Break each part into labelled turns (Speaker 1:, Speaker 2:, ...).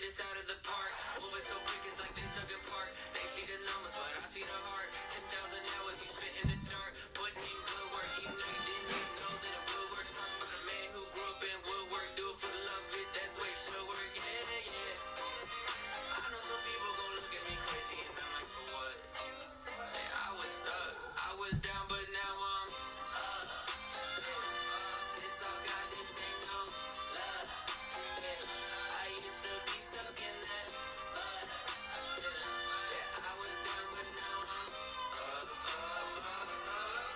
Speaker 1: this out of the park. Moving so quick, it's like this stuck apart. They see the numbers, but I see the heart. 10,000 hours you spent in the dark, putting in good work, even though you didn't even know that it will work. Talking about a man who grew up in woodwork, do it for the love of it, that's why it should work. Yeah, yeah. I know some people gon' look at me crazy, and I'm like, for what? Man, I was stuck, I was down, but now I'm up. This all God, this ain't no love. I used to be stuck in that mud. Yeah, I was down, but now I'm up.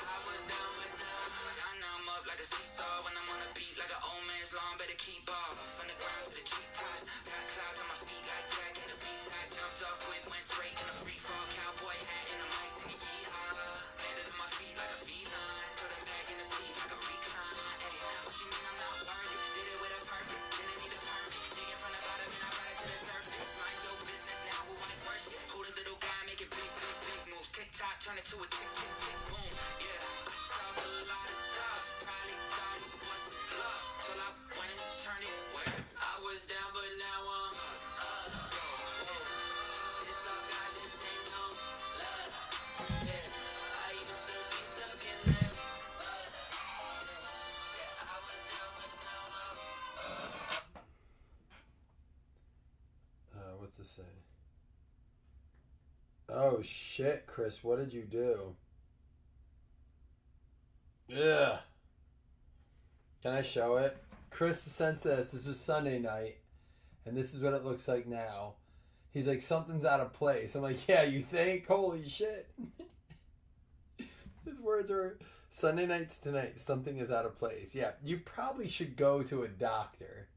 Speaker 1: I was down, but now I'm up like a seesaw. When I'm on a beat like an old man's lawn, better keep off. From the ground to the treetops, got clouds on my feet like Jack in the beast. I jumped off quick, went straight in a free fall. Cowboy hat and a mic singing yeehaw. Landed on my feet like a feline, put him back in the seat like a recline. Ay, what you mean I'm not learned? Did it with a purpose, didn't need a permit. Digging from the bottom and I rise to the surface. Mind your business now, who might worship? Who the little guy making big, big, big moves? Tick tock, turn it to a tick, tick, tick, boom. Yeah, talk a lot of stuff. Probably thought it was a bluff till I went and turned it where I was down, but now I'm up. This all God, this ain't no love. Yeah, I used to be stuck in that mud. Yeah, I was down, but now I'm
Speaker 2: What's this say? Oh shit, Chris, what did you do? Yeah. Can I show it? Chris sent this. This is Sunday night, and this is what it looks like now. He's like, something's out of place. I'm like, yeah, you think? Holy shit. His words are, Sunday nights tonight, something is out of place. Yeah, you probably should go to a doctor.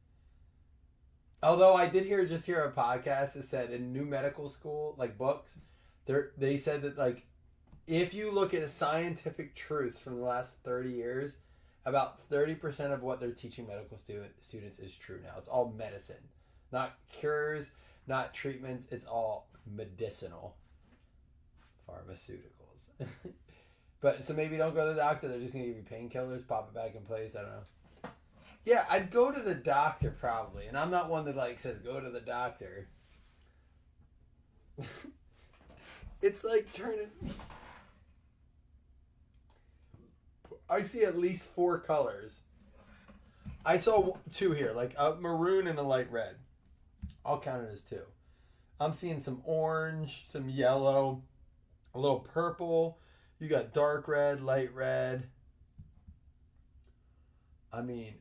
Speaker 2: Although I did hear a podcast that said in new medical school, like books, they said that like if you look at scientific truths from the last 30 years, about 30% of what they're teaching medical students is true now. It's all medicine. Not cures, not treatments. It's all medicinal. Pharmaceuticals. But so maybe don't go to the doctor. They're just going to give you painkillers, pop it back in place. I don't know. Yeah, I'd go to the doctor probably. And I'm not one that like says go to the doctor. It's like turning... I see at least 4 colors. I saw 2 here, like a maroon and a light red. I'll count it as 2. I'm seeing some orange, some yellow, a little purple. You got dark red, light red. I mean,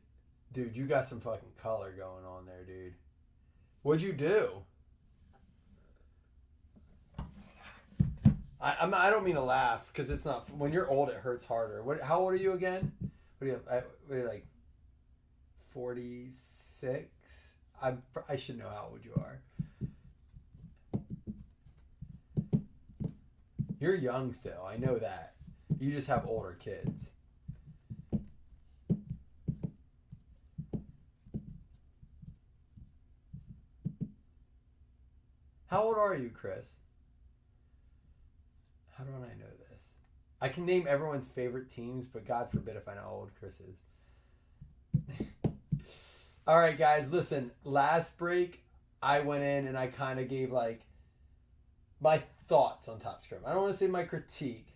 Speaker 2: dude, you got some fucking color going on there, dude. What'd you do? I don't mean to laugh because it's not. When you're old, it hurts harder. How old are you again? What are you like? 46. I should know how old you are. You're young still. I know that. You just have older kids. How old are you, Chris? How do I know this? I can name everyone's favorite teams, but God forbid if I know how old Chris is. All right, guys, listen. Last break, I went in and I kind of gave like my thoughts on Top Scrum. I don't want to say my critique.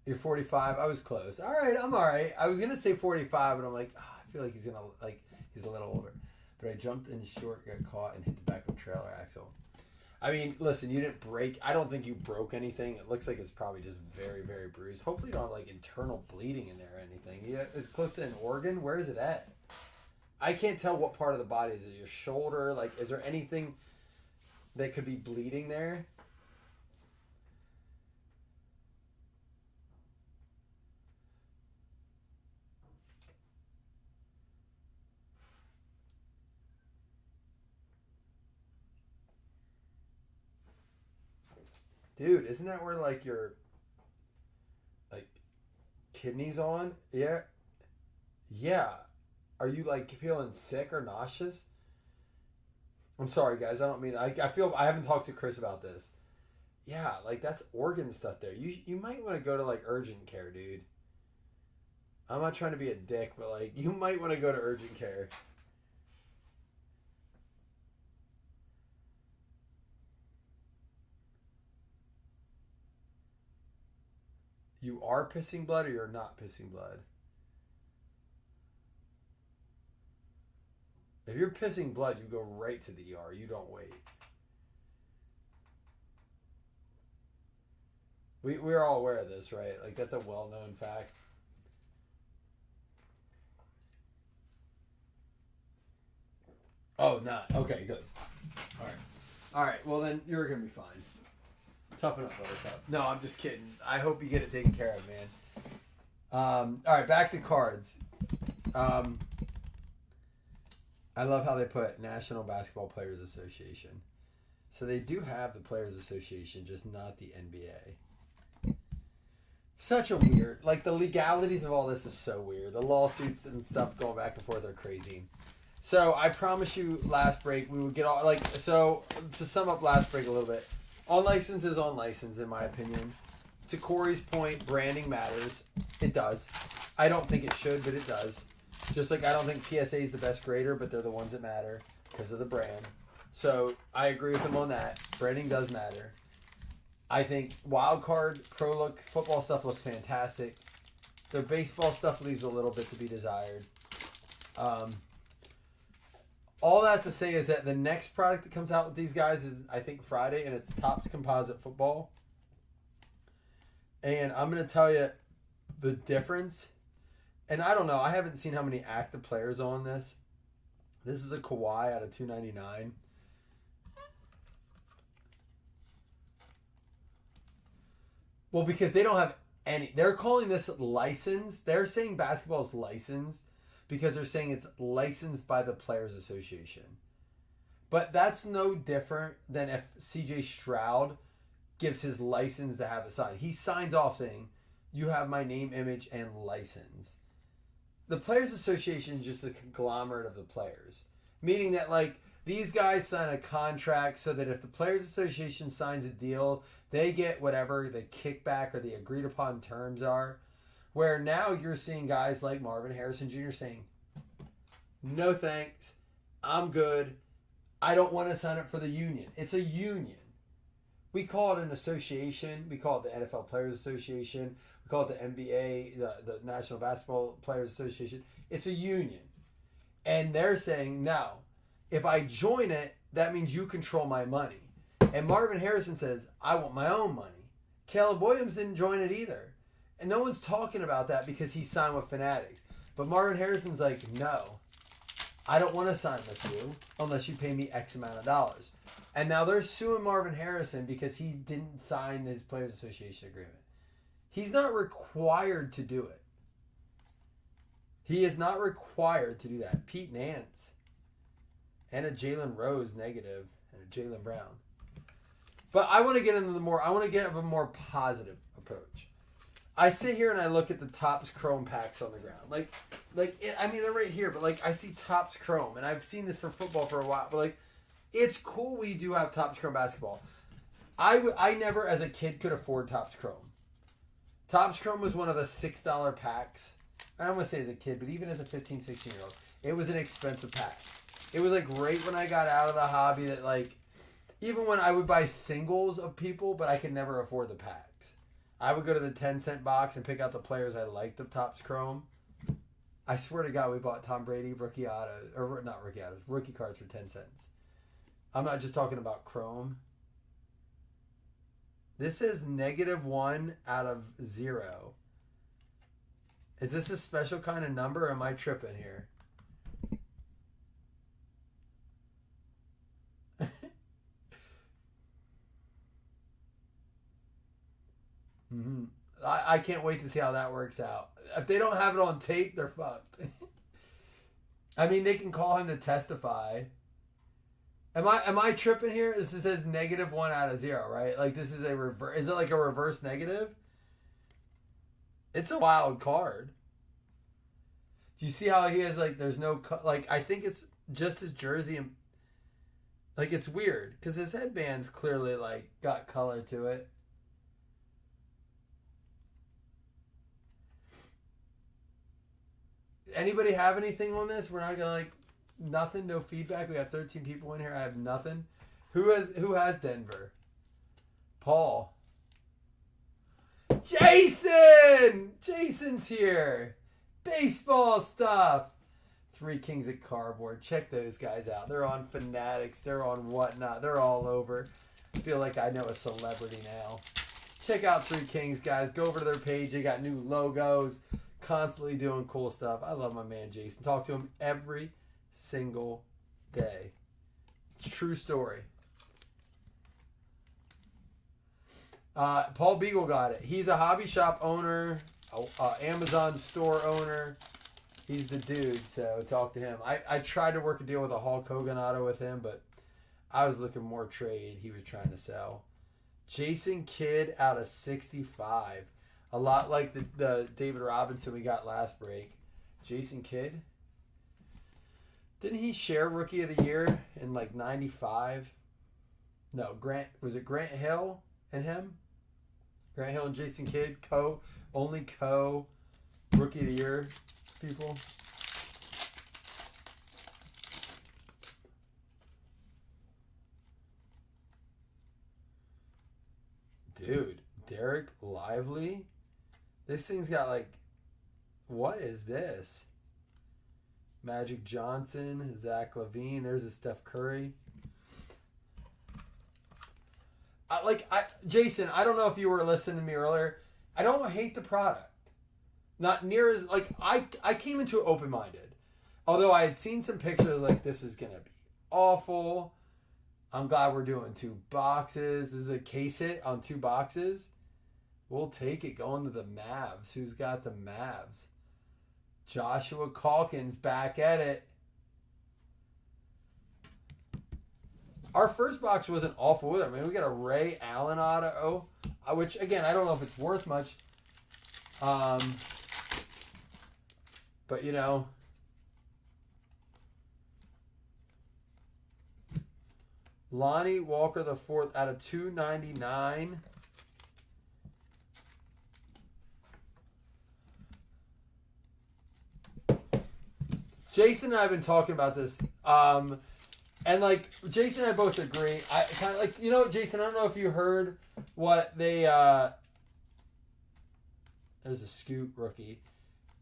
Speaker 2: You're 45. I was close. All right, I'm all right. I was gonna say 45, and I'm like, I feel like he's a little older. But I jumped in short, got caught, and hit the back of a trailer axle. I mean, listen, you didn't break. I don't think you broke anything. It looks like it's probably just very, very bruised. Hopefully you don't have like internal bleeding in there or anything. Yeah, it's close to an organ. Where is it at? I can't tell what part of the body. Is it your shoulder? Like, is there anything that could be bleeding there? Dude, isn't that where like your like kidneys on? Yeah. Yeah. Are you like feeling sick or nauseous? I'm sorry guys, I don't mean I feel I haven't talked to Chris about this. Yeah, like that's organ stuff there. You might want to go to like urgent care, dude. I'm not trying to be a dick, but like you might want to go to urgent care. You are pissing blood or you're not pissing blood? If you're pissing blood, you go right to the ER. You don't wait. We're all aware of this, right? Like, that's a well-known fact. Oh, not. Okay, good. All right. All right, well, then you're going to be fine. Toughen up, Buttercup. No, I'm just kidding. I hope you get it taken care of, man. All right, back to cards. I love how they put National Basketball Players Association. So they do have the Players Association, just not the NBA. Such a weird, like, the legalities of all this is so weird. The lawsuits and stuff going back and forth are crazy. So I promise you last break we would get all, like, so to sum up last break a little bit, on license is on license in my opinion. To Corey's point, branding matters. It does. I don't think it should, but it does. Just like I don't think PSA is the best grader, but they're the ones that matter because of the brand. So I agree with him on that. Branding does matter. I think wild card, pro look, football stuff looks fantastic. Their baseball stuff leaves a little bit to be desired. All that to say is that the next product that comes out with these guys is, I think, Friday, and it's Topps Composite Football. And I'm going to tell you the difference. And I don't know. I haven't seen how many active players on this. This is a Kawhi out of $299. Well, because they don't have any. They're calling this licensed. They're saying basketball is licensed because they're saying it's licensed by the Players Association. But that's no different than if CJ Stroud gives his license to have it signed. He signs off saying, you have my name, image, and license. The Players Association is just a conglomerate of the players. Meaning that, like, these guys sign a contract so that if the Players Association signs a deal, they get whatever the kickback or the agreed upon terms are. Where now you're seeing guys like Marvin Harrison Jr. saying, no thanks, I'm good. I don't want to sign up for the union. It's a union. We call it an association. We call it the NFL Players Association. We call it the NBA, the National Basketball Players Association. It's a union. And they're saying, no, if I join it, that means you control my money. And Marvin Harrison says, I want my own money. Caleb Williams didn't join it either. And no one's talking about that because he signed with Fanatics. But Marvin Harrison's like, no, I don't want to sign with you unless you pay me X amount of dollars. And now they're suing Marvin Harrison because he didn't sign his Players Association agreement. He's not required to do it. He is not required to do that. Pete Nance and a Jalen Rose negative and a Jaylen Brown. But I want to get into I want to get a more positive approach. I sit here and I look at the Topps Chrome packs on the ground. I mean, they're right here, but like I see Topps Chrome, and I've seen this for football for a while, but like, it's cool we do have Topps Chrome basketball. I never, as a kid, could afford Topps Chrome. Topps Chrome was one of the $6 packs. I don't want to say as a kid, but even as a 15, 16-year-old, it was an expensive pack. It was like right when I got out of the hobby that like, even when I would buy singles of people, but I could never afford the packs. I would go to the 10-cent box and pick out the players I liked of Topps Chrome. I swear to God, we bought Tom Brady rookie autos, or not rookie autos, rookie cards for 10 cents. I'm not just talking about Chrome. This is -1 out of 0. Is this a special kind of number or am I tripping here? Mm-hmm. I can't wait to see how that works out. If they don't have it on tape, they're fucked. I mean, they can call him to testify. Am I tripping here? This says -1 out of 0, right? Like this is a reverse. Is it like a reverse negative? It's a wild card. Do you see how he has like? There's no like. I think it's just his jersey and like it's weird because his headband's clearly like got color to it. Anybody have anything on this? We're not gonna like nothing, no feedback. We have 13 people in here. I have nothing. Who has Denver? Paul. Jason! Jason's here. Baseball stuff. Three Kings of Cardboard. Check those guys out. They're on Fanatics. They're on whatnot. They're all over. I feel like I know a celebrity now. Check out Three Kings, guys. Go over to their page. They got new logos. Constantly doing cool stuff. I love my man Jason. Talk to him every single day. It's a true story. Paul Beagle got it. He's a hobby shop owner, Amazon store owner. He's the dude, so talk to him. I tried to work a deal with a Hulk Hogan auto with him, but I was looking more trade. He was trying to sell. Jason Kidd out of 65. A lot like the David Robinson we got last break. Jason Kidd. Didn't he share Rookie of the Year in like 95? No, was it Grant Hill and him? Grant Hill and Jason Kidd, only Rookie of the Year people. Dude, Derek Lively? This thing's got like, what is this? Magic Johnson, Zach LaVine, there's a Steph Curry. Jason, I don't know if you were listening to me earlier. I don't hate the product. Not near as, I came into it open-minded. Although I had seen some pictures like this is going to be awful. I'm glad we're doing 2 boxes. This is a case hit on 2 boxes. We'll take it going to the Mavs. Who's got the Mavs? Joshua Calkins back at it. Our first box wasn't awful either. I mean, we got a Ray Allen auto, which, again, I don't know if it's worth much. But, you know, Lonnie Walker the 4th out of 299. Jason and I have been talking about this. And like Jason and I both agree. I kind of like, you know, Jason, I don't know if you heard what they there's a Scoot rookie.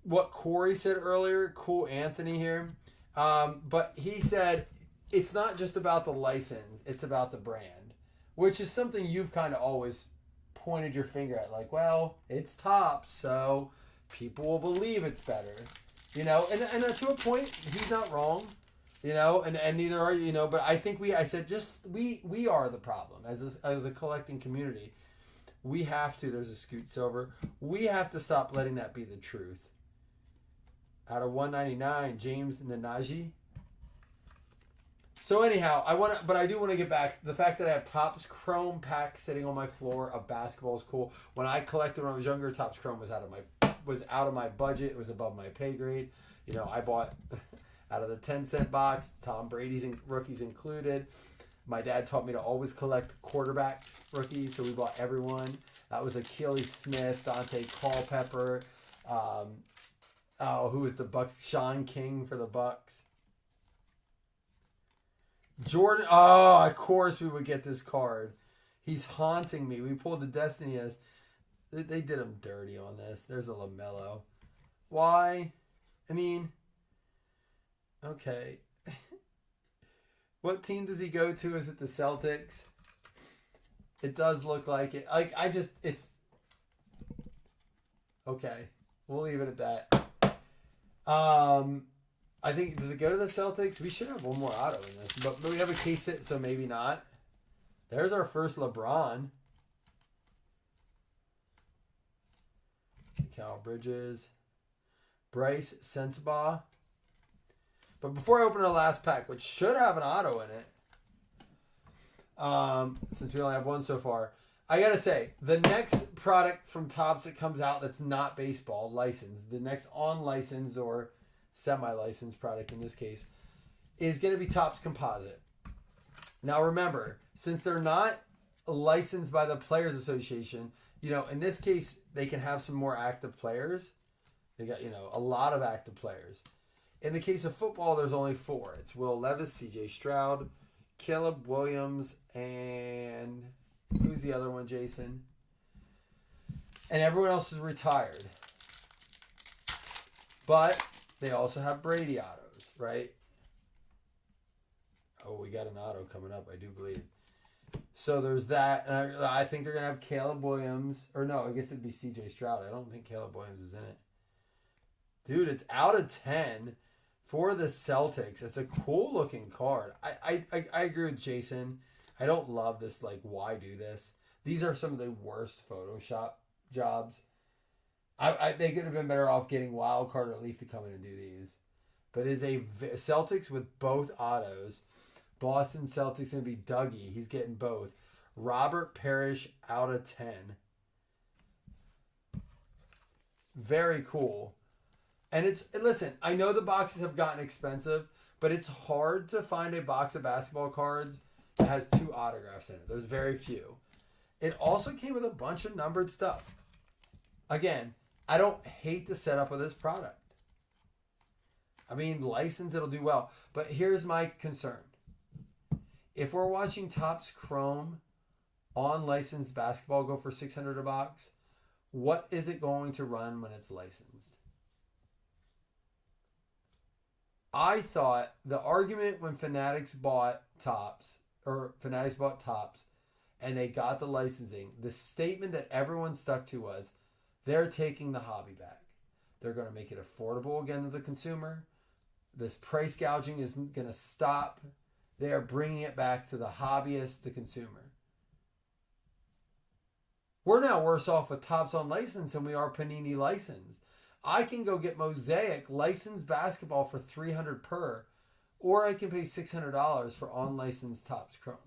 Speaker 2: What Corey said earlier, Cool Anthony here. But he said it's not just about the license, it's about the brand, which is something you've kind of always pointed your finger at, like, well, it's Topps, so people will believe it's better. You know, and to a point, he's not wrong. You know, and neither are you. You know, but I think we are the problem as a collecting community. We have to. There's a Scoot Silver. We have to stop letting that be the truth. Out of 199, James Nanaji. So anyhow, I do want to get back. The fact that I have Topps Chrome pack sitting on my floor of basketball is cool. When I collected when I was younger, Topps Chrome was out of my budget. It was above my pay grade. You know, I bought out of the 10-cent box, Tom Brady's rookies included. My dad taught me to always collect quarterback rookies, so we bought everyone. That was Achilles Smith, Dante Culpepper. Who was the Bucks? Sean King for the Bucks. Jordan. Oh, of course we would get this card. He's haunting me. We pulled the Destiny as they did him dirty on this. There's a LaMelo. Why? I mean, okay. What team does he go to? Is it the Celtics? It does look like it. It's okay. We'll leave it at that. I think, does it go to the Celtics? We should have one more auto in this, but we have a case hit, so maybe not. There's our first LeBron. Cal Bridges. Bryce Sensabaugh. But before I open our last pack, which should have an auto in it, since we only have one so far, I gotta say, the next product from Topps that comes out that's not baseball licensed, the next on-licensed or semi-licensed product in this case, is going to be Topps Composite. Now remember, since they're not licensed by the Players Association, you know, in this case, they can have some more active players. They got, you know, a lot of active players. In the case of football, there's only 4. It's Will Levis, C.J. Stroud, Caleb Williams, and who's the other one, Jason? And everyone else is retired. But they also have Brady autos, right? Oh, we got an auto coming up, I do believe. So there's that. And I think they're going to have Caleb Williams. Or no, I guess it'd be CJ Stroud. I don't think Caleb Williams is in it. Dude, it's out of 10 for the Celtics. It's a cool looking card. I agree with Jason. I don't love this, like, why do this? These are some of the worst Photoshop jobs. They could have been better off getting Wildcard or Leaf to come in and do these. But it's a Celtics with both autos. Boston Celtics going to be Dougie. He's getting both. Robert Parrish out of 10. Very cool. And listen, I know the boxes have gotten expensive, but it's hard to find a box of basketball cards that has 2 autographs in it. There's very few. It also came with a bunch of numbered stuff. Again, I don't hate the setup of this product. I mean, license, it'll do well. But here's my concern. If we're watching Topps Chrome on licensed basketball go for $600 a box, what is it going to run when it's licensed? I thought the argument when Fanatics bought Topps, and they got the licensing, the statement that everyone stuck to was, they're taking the hobby back. They're going to make it affordable again to the consumer. This price gouging isn't going to stop. They are bringing it back to the hobbyist, the consumer. We're now worse off with Topps on license than we are Panini licensed. I can go get Mosaic licensed basketball for $300 per, or I can pay $600 for unlicensed Topps Chrome.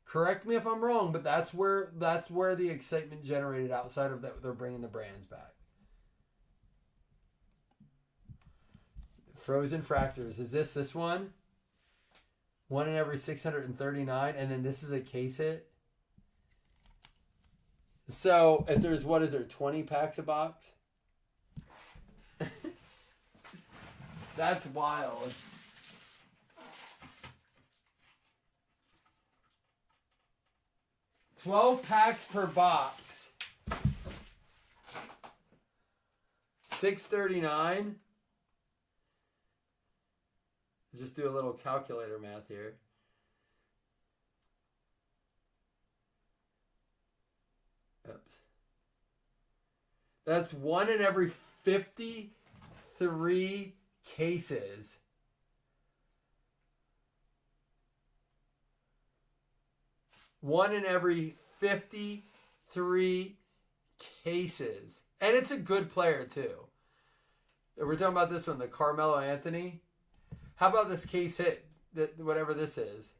Speaker 2: Correct me if I'm wrong, but that's where the excitement generated outside of that they're bringing the brands back. Frozen Fractors. Is this one? 1 in every 639, and then this is a case hit. So if there's 20 packs a box? That's wild. $12 packs per box. $639. Just do a little calculator math here. Oops. That's 1 in every 53 cases. One in every 53 cases. And it's a good player, too. We're talking about this one, the Carmelo Anthony. How about this case hit, whatever this is?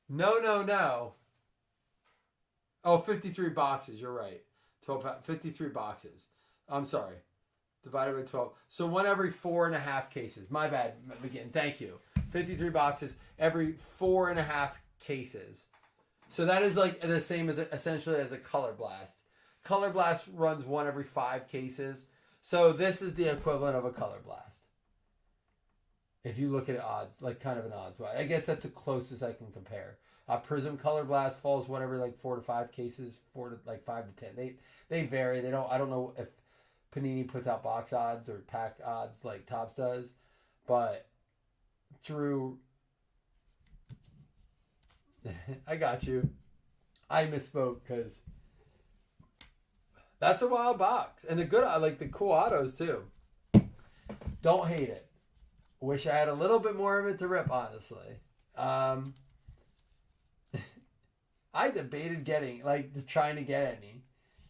Speaker 2: No. Oh, 53 boxes. You're right. 53 boxes. I'm sorry. Divided by 12. So 1 every 4.5 cases. My bad, McGinn. Thank you. 53 boxes every 4.5 cases. So that is like the same as essentially as a Color Blast. Color Blast runs 1 every 5 cases. So this is the equivalent of a Color Blast. If you look at odds, like kind of an odds. I guess that's the closest I can compare. Prism Color Blast falls whatever, like 4 to 5 cases, 4 to like 5 to 10. They vary. I don't know if Panini puts out box odds or pack odds like Topps does, but Drew, I got you. I misspoke because that's a wild box, and the cool autos too. Don't hate it. Wish I had a little bit more of it to rip, honestly. I debated trying to get any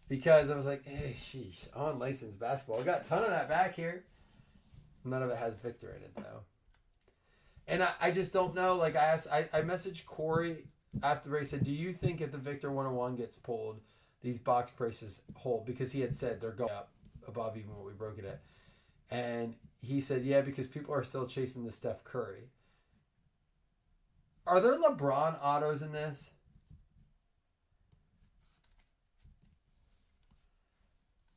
Speaker 2: because I was like, hey, sheesh, unlicensed basketball. I got a ton of that back here. None of it has Victor in it, though. And I just don't know. Like, I messaged Corey after the race, said, do you think if the Victor 101 gets pulled, these box prices hold? Because he had said they're going up above even what we broke it at. And he said, yeah, because people are still chasing the Steph Curry. Are there LeBron autos in this?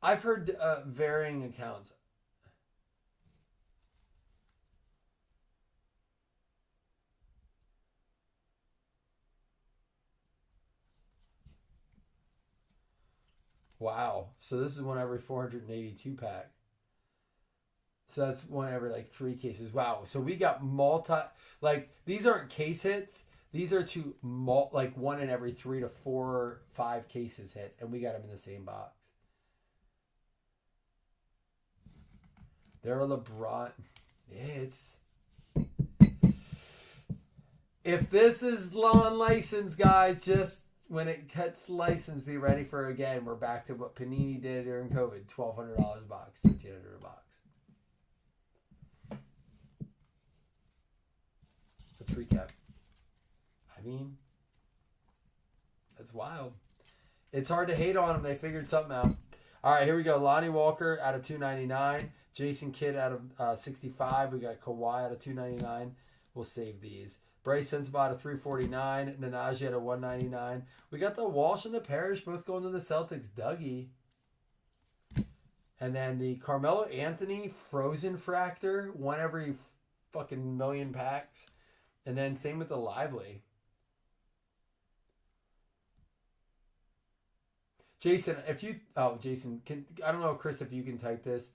Speaker 2: I've heard varying accounts. Wow. So this is one every 482 pack. So that's one every like 3 cases. Wow. So we got like these aren't case hits. These are like one in every 3 to 4 or 5 cases hits, and we got them in the same box. They're a LeBron. It's if this is non-licensed, guys, just when it gets licensed, be ready for again. We're back to what Panini did during COVID: $1,200 a box, $1,500 a box. Let's recap. I mean, that's wild. It's hard to hate on them. They figured something out. All right, here we go. Lonnie Walker out of $299. Jason Kidd out of 65. We got Kawhi out of $299. We'll save these. Bryce Sensabaugh out of $349. Nanaji out of $199. We got the Walsh and the Parrish both going to the Celtics. Dougie. And then the Carmelo Anthony Frozen Fractor. One every fucking million packs. And then same with the Lively. Jason, Jason, I don't know, Chris, if you can type this.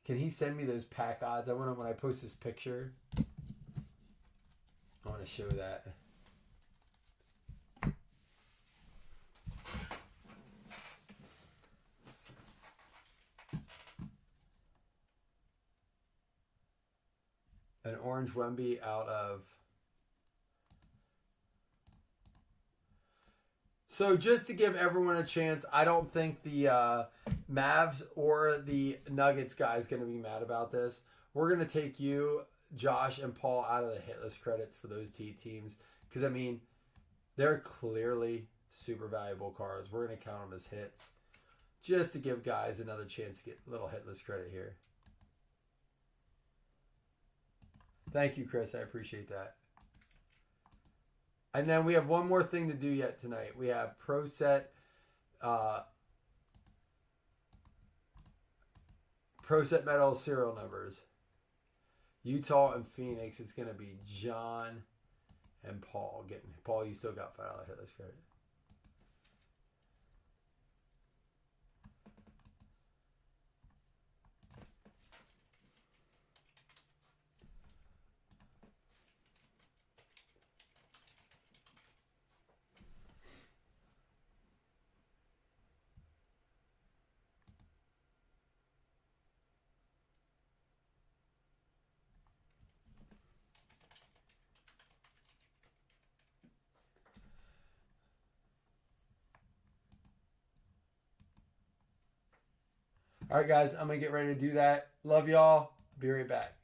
Speaker 2: Can he send me those pack odds? I want to, when I post this picture, I want to show that. An orange Wemby out of... So just to give everyone a chance, I don't think the Mavs or the Nuggets guy is going to be mad about this. We're going to take you, Josh, and Paul out of the hit list credits for those teams. Because, I mean, they're clearly super valuable cards. We're going to count them as hits. Just to give guys another chance to get a little hit list credit here. Thank you, Chris. I appreciate that. And then we have one more thing to do yet tonight. We have Pro Set Metal serial numbers. Utah and Phoenix. It's going to be John and Paul. Paul, you still got $5 hit list credit. All right, guys, I'm going to get ready to do that. Love y'all. Be right back.